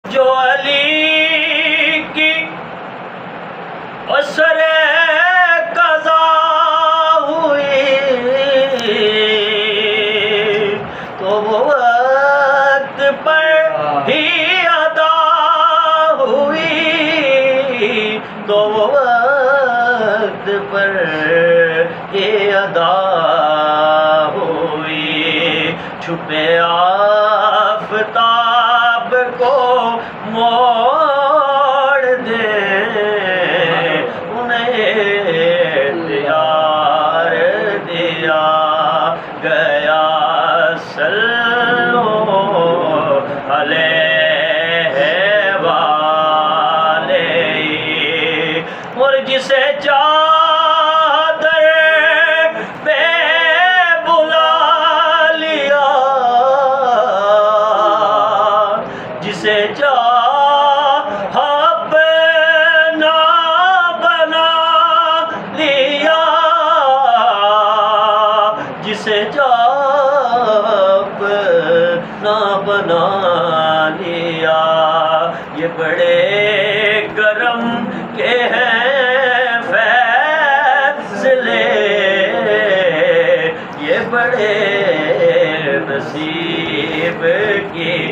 جو علی کی عسر قضا ہوئی تو وہ وقت پر ہی ادا ہوئی تو وہ وقت پر ہی ادا ہوئی چھپے آفتاب کو موڑ دے انہیں اختیار دیا گیا صلو علیہ وآلہ اور جسے چادر پہ بلا لیا جسے چاہا اپنا بنا لیا جسے چاہا اپنا بنا لیا یہ بڑے کرم کے ہیں فیصلے یہ بڑے نصیب کی